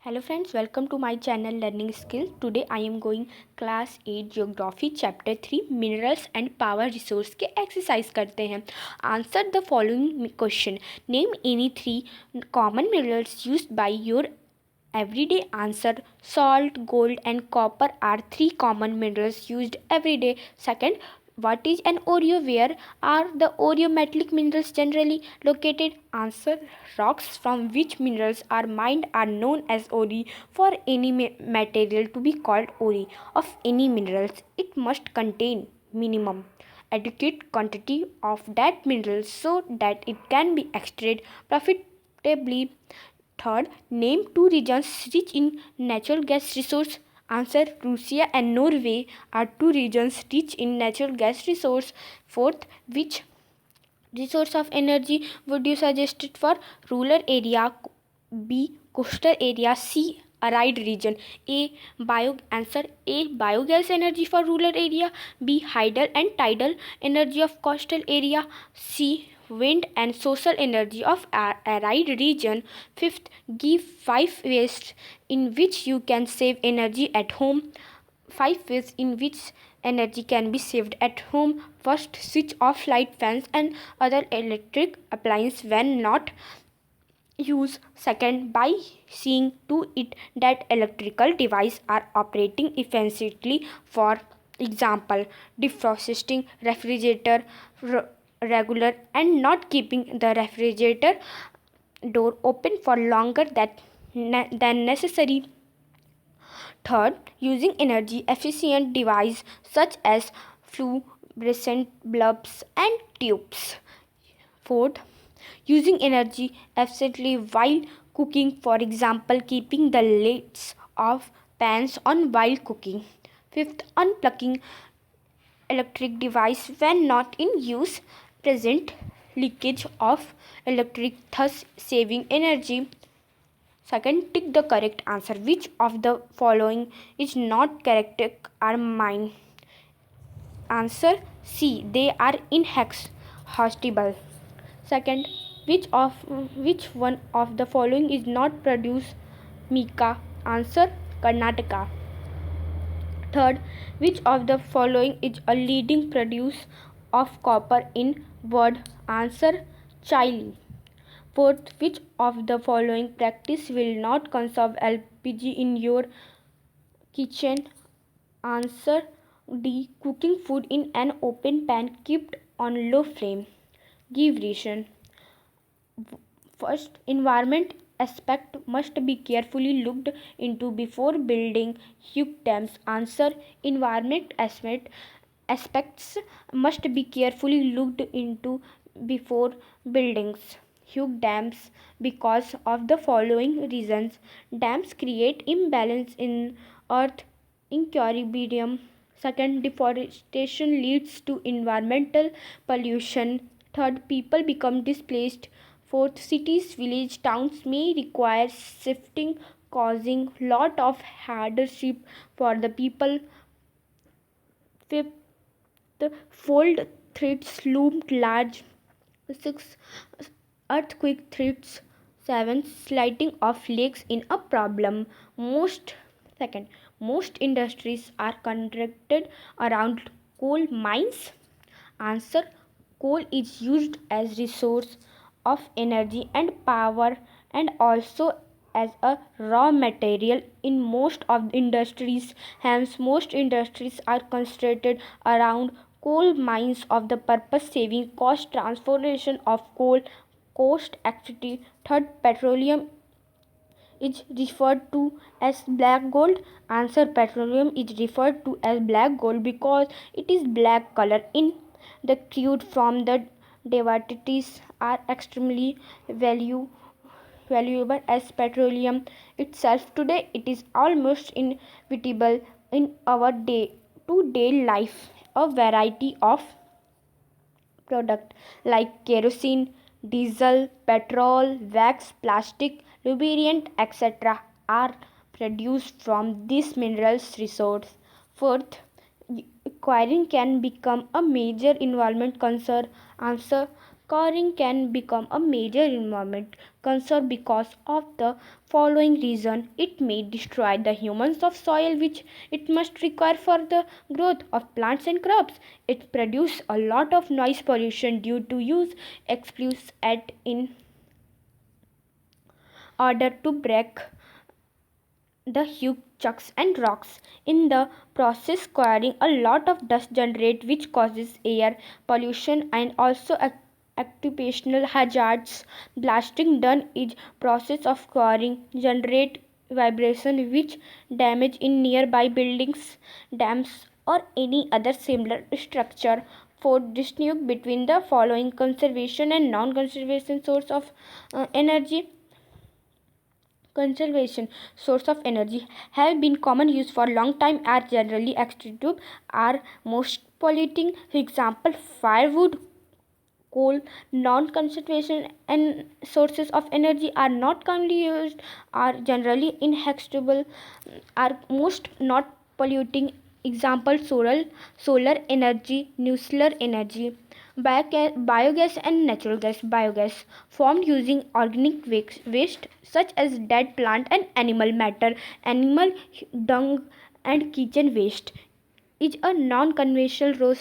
Hello friends, welcome to my channel Learning Skill. Today I am going class 8 Geography chapter 3 Minerals and Power Resource के exercise करते हैं. Answer the following question. Name any 3 common minerals used by your everyday. Answer: salt, gold and copper are 3 common minerals used every day. Second, what is an Oreo? Where are the oriometallic minerals generally located? Answer: rocks from which minerals are mined are known as ore. For any material to be called ore of any minerals, it must contain minimum adequate quantity of that mineral so that it can be extracted profitably. Third, name 2 regions rich in natural gas resource. Answer: Russia and Norway are 2 regions rich in natural gas resource. Fourth, which resource of energy would you suggest it for rural area? B. Coastal area. C. Arid region. Answer: A. Biogas energy for rural area. B. Hydel and tidal energy of coastal area. C. Wind and social energy of arid region. Fifth, give 5 ways in which you can save energy at home. 5 ways in which energy can be saved at home. First, switch off light, fans and other electric appliances when not use. Second, by seeing to it that electrical devices are operating efficiently. For example, defrosting refrigerator regular and not keeping the refrigerator door open for longer than necessary. Third, using energy efficient devices such as fluorescent bulbs and tubes. Fourth, using energy efficiently while cooking, for example, keeping the lids of pans on while cooking. Fifth, unplugging electric device when not in use, prevent leakage of electric, thus saving energy. Second, tick the correct answer. Which of the following is not correct are mine? Answer: C. They are inexhaustible. Second, which one of the following is not produce mica? Answer: Karnataka. Third, which of the following is a leading producer of copper in world? Answer: Chile. Fourth, which of the following practice will not conserve LPG in your kitchen? Answer: D. Cooking food in an open pan kept on low flame. Give reason. First, environment aspect must be carefully looked into before building huge dams. Answer: environment aspects must be carefully looked into before buildings huge dams because of the following reasons. Dams create imbalance in earth equilibrium. Second, deforestation leads to environmental pollution. Third, people become displaced. Fourth, cities, village, towns may require shifting, causing lot of hardship for the people. Fifth, fold threats loomed large. 6. Earthquake threats. 7. Sliding of lakes in a problem. Most industries are contracted around coal mines. Answer: coal is used as resource of energy and power and also as a raw material in most of the industries. Hence, most industries are concentrated around coal mines of the purpose saving cost transportation of coal cost activity. Third, petroleum is referred to as black gold. Answer: petroleum is referred to as black gold because it is black color in the crude from the derivatives are extremely valuable as petroleum itself. Today it is almost inevitable in our day to day life. A variety of product like kerosene, diesel, petrol, wax, plastic, lubricant, etc. are produced from this minerals resource. Fourth, acquiring can become a major environment concern. Answer: Quarrying can become a major environment concern because of the following reason. It may destroy the humans of soil which it must require for the growth of plants and crops. It produces a lot of noise pollution due to use explosives at in order to break the huge chunks and rocks. In the process, quarrying a lot of dust generate which causes air pollution and also occupational hazards. Blasting done is process of quarrying generate vibration which damage in nearby buildings, dams or any other similar structure. For distinguish between the following conservation and non-conservation source of energy. Conservation source of energy have been common use for long time are generally extractive are most polluting. For example, firewood, coal. Non-conservation and sources of energy are not commonly used, are generally inextractable, are most not polluting. Example, solar energy, nuclear energy. Biogas and natural gas. Biogas formed using organic waste such as dead plant and animal matter, animal dung and kitchen waste is a non-conventional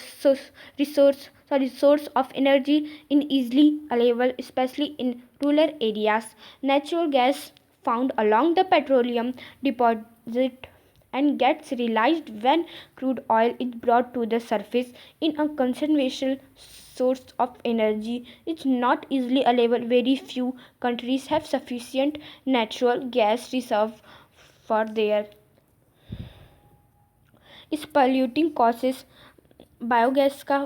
source of energy in easily available, especially in rural areas. Natural gas found along the petroleum deposit and gets released when crude oil is brought to the surface. In a conventional source of energy is not easily available. Very few countries have sufficient natural gas reserve for their इस polluting causes biogas का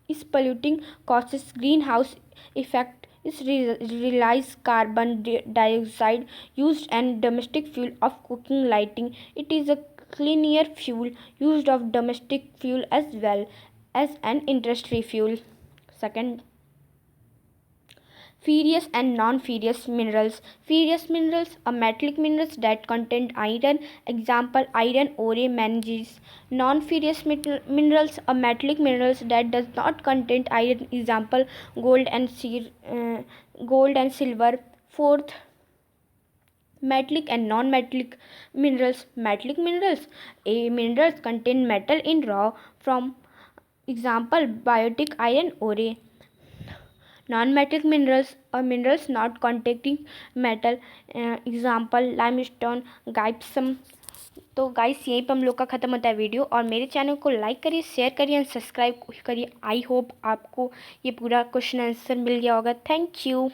इस polluting causes greenhouse effect is release carbon dioxide used and domestic fuel of cooking lighting. It is a cleaner fuel used of domestic fuel as well as an industry fuel. Second, ferrous and non-ferrous minerals. Ferrous minerals are metallic minerals that contain iron. Example, iron ore, manganese. Non-ferrous minerals are metallic minerals that does not contain iron. Example, gold and silver. Fourth, metallic and non-metallic minerals. Metallic minerals. Minerals contain metal in raw from example, biotic iron ore. Non-metallic minerals or minerals not containing metal, example limestone, gypsum. तो guys यहीं पर हम लोग का ख़त्म होता है video, और मेरे चैनल को लाइक करिए, शेयर करिए एंड सब्सक्राइब करिए. आई होप आपको ये पूरा क्वेश्चन आंसर मिल गया होगा. Thank you.